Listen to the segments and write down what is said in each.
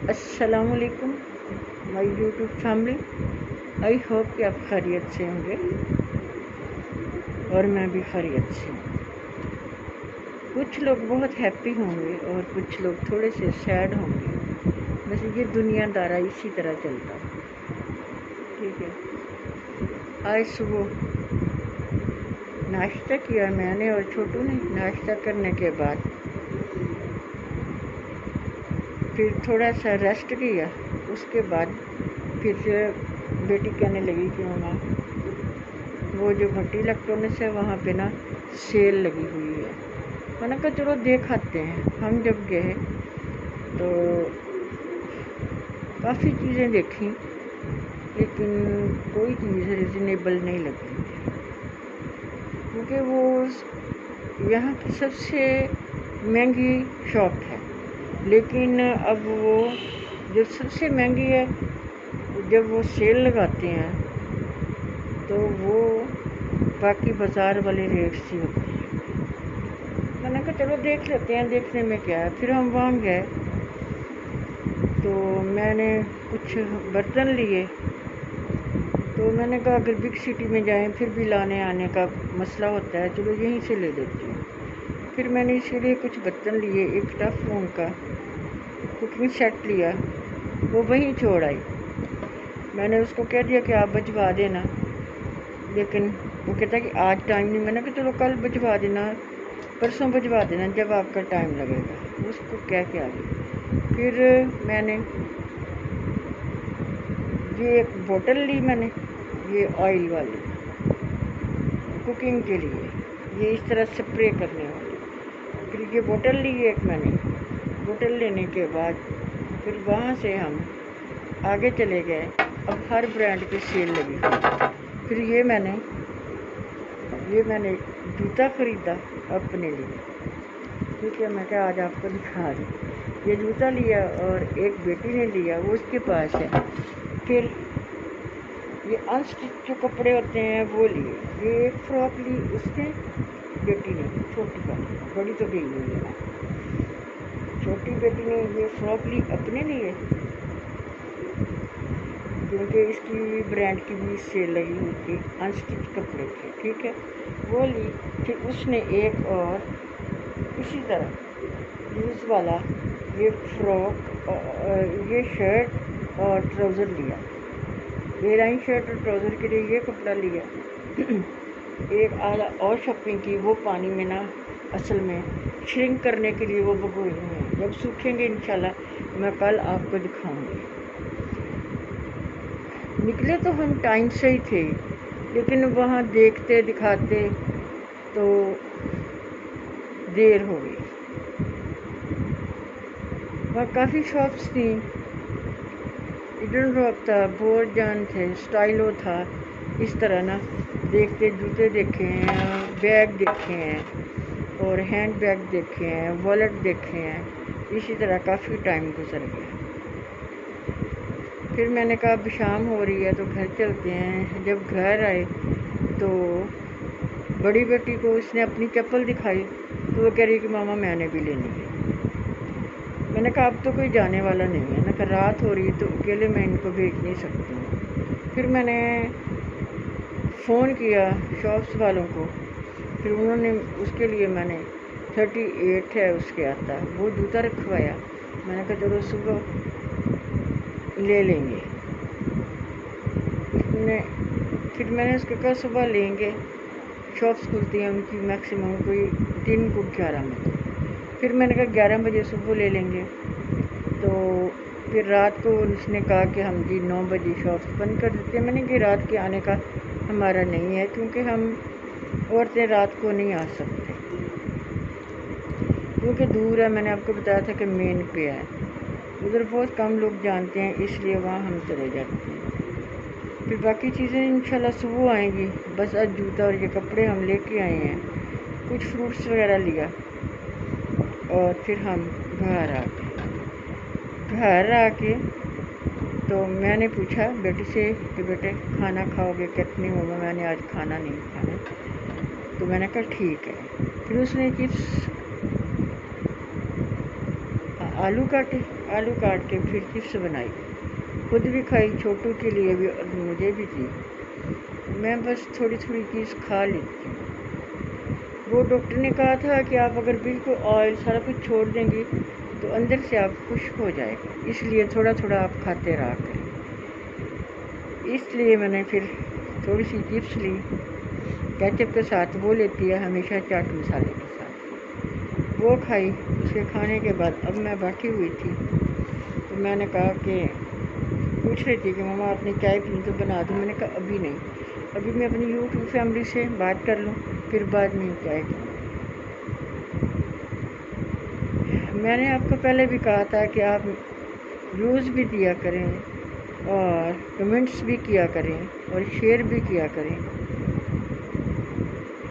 السلام علیکم مائی YouTube family. I hope کہ آپ خیریت سے ہوں گے اور میں بھی خیریت سے ہوں. کچھ لوگ بہت ہیپی ہوں گے اور کچھ لوگ تھوڑے سے سیڈ ہوں گے. ویسے یہ دنیا دارا اسی طرح چلتا ہے. ٹھیک ہے. آج صبح ناشتہ کیا میں نے اور چھوٹو نے. ناشتہ کرنے کے بعد پھر تھوڑا سا ریسٹ کیا. اس کے بعد پھر بیٹی کہنے لگی کہ ماما وہ جو بھٹی الیکٹرانکس ہے وہاں پہ نا سیل لگی ہوئی ہے. میں نے کہا چلو دیکھ آتے ہیں. ہم جب گئے تو کافی چیزیں دیکھیں لیکن کوئی چیز ریزنیبل نہیں لگی کیونکہ وہ یہاں کی سب سے مہنگی شاپ ہے. لیکن اب وہ جو سب سے مہنگی ہے جب وہ سیل لگاتے ہیں تو وہ باقی بازار والے ریٹ سے ہوتے ہیں. میں نے کہا چلو دیکھ لیتے ہیں, دیکھنے میں کیا ہے. پھر ہم وہاں گئے تو میں نے کچھ برتن لیے. تو میں نے کہا اگر بگ سٹی میں جائیں پھر بھی لانے آنے کا مسئلہ ہوتا ہے, چلو یہیں سے لے لیتی ہوں. پھر میں نے اسی لیے کچھ برتن لیے. ایک ٹف فون کا کوکنگ سیٹ لیا, وہ وہیں چھوڑ آئی. میں نے اس کو کہہ دیا کہ آپ بھجوا دینا, لیکن وہ کہتا ہے کہ آج ٹائم نہیں. میں نے کہا چلو کل بھجوا دینا, پرسوں بھجوا دینا جب آپ کا ٹائم لگے گا. اس کو کہہ کے آ گئی. پھر میں نے یہ ایک بوٹل لی, میں نے یہ آئل والی کوکنگ کے لیے, یہ اس طرح سپرے کرنے والی. پھر یہ بوٹل لی ایک میں نے. بوٹل لینے کے بعد پھر وہاں سے ہم آگے چلے گئے. اب ہر برانڈ کی سیل لگی ہوئی. پھر یہ میں نے جوتا خریدا اپنے لیے. ٹھیک ہے, میں کہا آج آپ کو دکھا دوں. یہ جوتا لیا اور ایک بیٹی نے لیا, وہ اس کے پاس ہے. پھر یہ انسٹچ جو کپڑے ہوتے ہیں وہ لیے. یہ ایک فراک لی اس نے, بیٹی نے چھوٹی کا, بڑی تو گئی ہوئی ہے. چھوٹی بیٹی نے یہ فراک لی اپنے لیے کیونکہ اس کی برانڈ کی بھی سیل لگی ہوئی تھی, انسٹچ کپڑے تھے. ٹھیک ہے, وہ لی. پھر اس نے ایک اور اسی طرح لوز والا یہ فراک, یہ شرٹ اور ٹراؤزر لیا. یہ لائن شرٹ اور ٹراؤزر کے لیے یہ کپڑا لیا. ایک اعلیٰ اور شاپنگ کی, وہ پانی میں نا اصل میں شرنک کرنے کے لیے وہ بھگوئے ہوئے ہیں. جب سوکھیں گے انشاءاللہ میں کل آپ کو دکھاؤں گی. نکلے تو ہم ٹائم سے ہی تھے, لیکن وہاں دیکھتے دکھاتے تو دیر ہو گئی. وہاں کافی شاپس تھیں. ایڈن راک تھا, بور جان تھے, اسٹائلو تھا. اس طرح نا دیکھتے جوتے دیکھے ہیں, بیگ دیکھے ہیں اور ہینڈ بیگ دیکھے ہیں, والیٹ دیکھے ہیں. اسی طرح کافی ٹائم گزر گیا. پھر میں نے کہا اب شام ہو رہی ہے تو گھر چلتے ہیں. جب گھر آئے تو بڑی بیٹی کو اس نے اپنی چپل دکھائی تو وہ کہہ رہی کہ ماما میں نے بھی لینی ہے. میں نے کہا اب تو کوئی جانے والا نہیں ہے. میں نے کہا رات ہو رہی ہے تو اکیلے میں ان کو بھیج نہیں سکتی ہوں. پھر میں نے فون کیا شاپس والوں کو. پھر انہوں نے اس کے لیے میں نے 38 ہے اس کے آتا, وہ جوتا رکھوایا. میں نے کہا چلو صبح لے لیں گے. پھر میں نے اس کو کہا صبح لیں گے, شاپس کھلتی ہیں ان کی میکسیمم کوئی 3 کو 11 میں. پھر میں نے کہا 11 بجے صبح لے لیں گے. تو پھر رات کو اس نے کہا کہ ہم جی 9 بجے شاپس بند کر دیتے ہیں. میں نے کہا رات کے آنے کا ہمارا نہیں ہے کیونکہ ہم عورتیں رات کو نہیں آ سکتے کیونکہ دور ہے. میں نے آپ کو بتایا تھا کہ مین پہ ہے, ادھر بہت کم لوگ جانتے ہیں, اس لیے وہاں ہم چلے جاتے ہیں. پھر باقی چیزیں انشاءاللہ صبح آئیں گی. بس آج جوتا اور یہ کپڑے ہم لے کے آئے ہیں. کچھ فروٹس وغیرہ لیا اور پھر ہم گھر آ گئے. گھر آ کے تو میں نے پوچھا بیٹی سے کہ بیٹے کھانا کھاؤ گے؟ کہتی نہیں ماما میں نے آج کھانا نہیں کھانا. تو میں نے کہا ٹھیک ہے. پھر اس نے چپس آلو کاٹے आलू काट के फिर चिप्स बनाई, खुद भी खाई, छोटू के लिए भी और मुझे भी दी। मैं बस थोड़ी थोड़ी चीज़ खा लेती हूँ। वो डॉक्टर ने कहा था कि आप अगर बिल्कुल ऑयल सारा कुछ छोड़ देंगी तो अंदर से आप खुश्क हो जाएगा, इसलिए थोड़ा थोड़ा आप खाते रहा करें। इसलिए मैंने फिर थोड़ी सी चिप्स ली, केचप के साथ, वो लेती है हमेशा चाट मसाले के साथ, वो खाई। उसके खाने के बाद अब मैं बैठी हुई थी तो मैंने कहा कि पूछ रही थी कि मम्मा आपने चाय पी तो बना दूँ। मैंने कहा अभी नहीं, अभी मैं अपनी यूट्यूब फैमिली से बात कर लूँ, फिर बाद में चाय पीऊँ। मैंने आपको पहले भी कहा था कि आप व्यूज़ भी दिया करें और कमेंट्स भी किया करें और शेयर भी किया करें,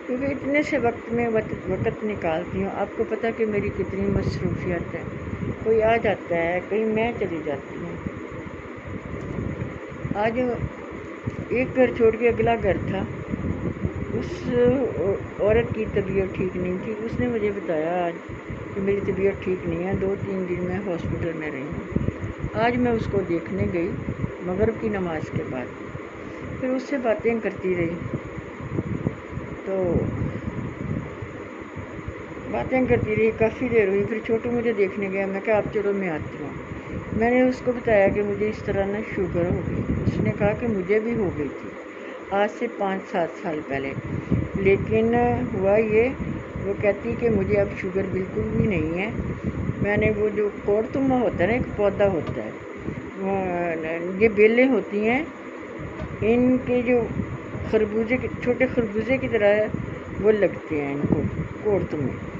क्योंकि इतने से वक्त में वक्त निकालती हूँ। आपको पता कि मेरी कितनी मसरूफियत है, कोई आ जाता है, कहीं मैं चली जाती हूँ। आज एक घर छोड़ के अगला घर था, उस औरत की तबीयत ठीक नहीं थी। उसने मुझे बताया आज कि मेरी तबीयत ठीक नहीं है, 2-3 दिन मैं हॉस्पिटल में रही हूँ। आज मैं उसको देखने गई मगरिब की नमाज के बाद, फिर उससे बातें करती रही, तो बातें करती रही, काफ़ी देर हुई। फिर छोटू मुझे देखने गया, मैं कहा आप चलो मैं आती हूँ। मैंने उसको बताया कि मुझे इस तरह ना शुगर हो गई। उसने कहा कि मुझे भी हो गई थी आज से 5-7 साल पहले, लेकिन हुआ ये, वो कहती कि मुझे अब शुगर बिल्कुल भी नहीं है। मैंने वो जो कोड़तुमा होता है ना, एक पौधा होता है, ये बेलें होती हैं, इनके जो खरबूजे के छोटे खरबूजे की तरह वो लगते हैं इनको कोड़तुमे।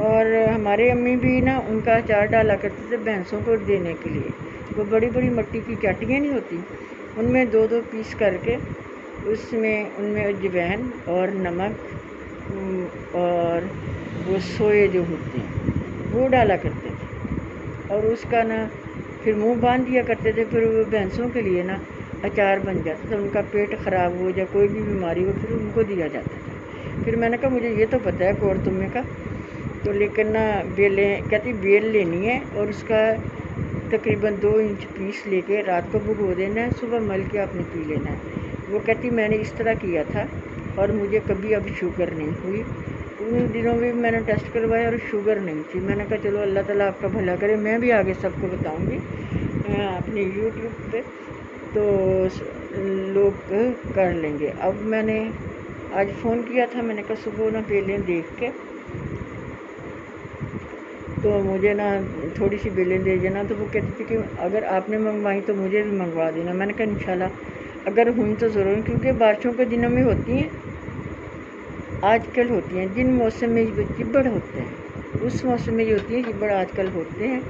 और हमारे अम्मी भी ना उनका अचार डाला करते थे भैंसों को देने के लिए। वो बड़ी बड़ी मट्टी की चाटियाँ नहीं होती, उनमें 2-2 पीस करके उसमें उनमें अजवाइन और नमक और वो सोए जो होते हैं वो डाला करते थे, और उसका ना फिर मुंह बांध दिया करते थे। फिर वो भैंसों के लिए ना अचार बन जाता था, उनका पेट ख़राब हो या कोई भी बीमारी हो फिर उनको दिया जाता था। फिर मैंने कहा मुझे ये तो पता है कोड़तुमे का, तो लेकिन ना बेलें, कहती बेल लेनी है और उसका तकरीबन 2 इंच पीस लेके रात को भिगो देना है, सुबह मल के आपने पी लेना है। वो कहती मैंने इस तरह किया था और मुझे कभी अब शुगर नहीं हुई। उन दिनों में भी मैंने टेस्ट करवाया और शुगर नहीं थी। मैंने कहा चलो अल्लाह ताला आपका भला करे, मैं भी आगे सबको बताऊंगी अपनी यूट्यूब पे, तो लोग कर लेंगे। अब मैंने आज फ़ोन किया था, मैंने कहा सुबह ना बेलें देख के तो मुझे ना थोड़ी सी बेलें दे देना। तो वो कहती थी कि अगर आपने मंगवाई तो मुझे भी मंगवा देना। मैंने कहा इंशाल्लाह अगर हुई तो ज़रूर, क्योंकि बारिशों के दिनों में होती हैं, आजकल होती हैं। जिन मौसम में चिब्बड़ होते हैं उस मौसम में ये होती है, चिब्बड़ आजकल होते हैं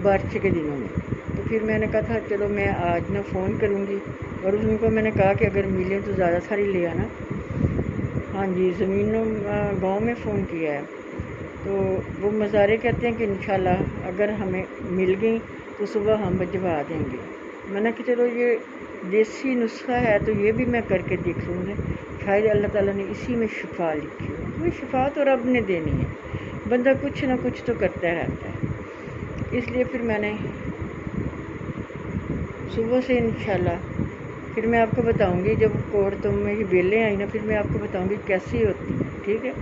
बारिश के दिनों में। तो फिर मैंने कहा था चलो मैं आज ना फ़ोन करूँगी, और उनको मैंने कहा कि अगर मिले तो ज़्यादा सारी ले आना। हाँ जी, ज़मीनों गाँव में फ़ोन किया है, तो वो मज़ारे कहते हैं कि इंशाल्लाह अगर हमें मिल गई तो सुबह हम भिजवा देंगे। मैंने कहा चलो ये देसी नुस्खा है तो ये भी मैं करके देख लूँगी, शायद अल्लाह ताला ने इसी में शिफा लिखी हो। कोई शिफा तो रब ने देनी है, बंदा कुछ ना कुछ तो करता रहता है। इसलिए फिर मैंने सुबह से इंशाल्लाह फिर मैं आपको बताऊंगी, जब कोड़तुमे की बेलें आई ना फिर मैं आपको बताऊंगी कैसी होती हैं, ठीक है।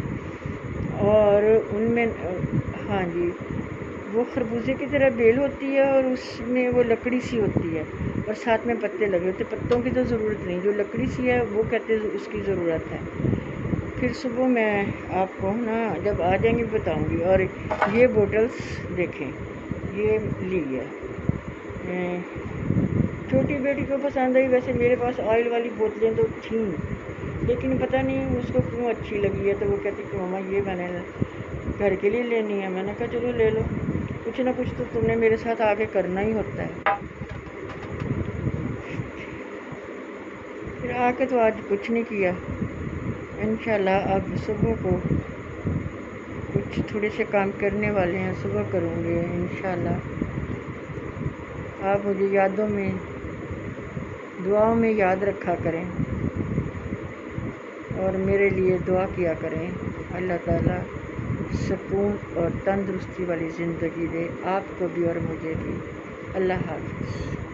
और उनमें हाँ जी, वो खरबूजे की तरह बेल होती है और उसमें वो लकड़ी सी होती है और साथ में पत्ते लगे होते। पत्तों की तो ज़रूरत नहीं, जो लकड़ी सी है वो कहते हैं उसकी ज़रूरत है। फिर सुबह मैं आपको ना जब आ जाएंगी बताऊंगी। और ये बोटल्स देखें, ये ली है, छोटी बेटी को पसंद आई। वैसे मेरे पास ऑयल वाली बोतलें तो थीं, लेकिन पता नहीं उसको क्यों अच्छी लगी है, तो वो कहती कि मामा ये मैंने घर के लिए लेनी है। मैंने कहा चलो ले लो, कुछ ना कुछ तो तुमने मेरे साथ आके करना ही होता है। फिर आके तो आज कुछ नहीं किया, इंशाल्लाह अब सुबह को कुछ थोड़े से काम करने वाले हैं, सुबह करूँगे इंशाल्लाह। आप मुझे यादों में दुआओं में याद रखा करें और मेरे लिए दुआ किया करें। अल्लाह ताला سکون اور تندرستی والی زندگی دے، آپ کو بھی اور مجھے بھی۔ اللہ حافظ۔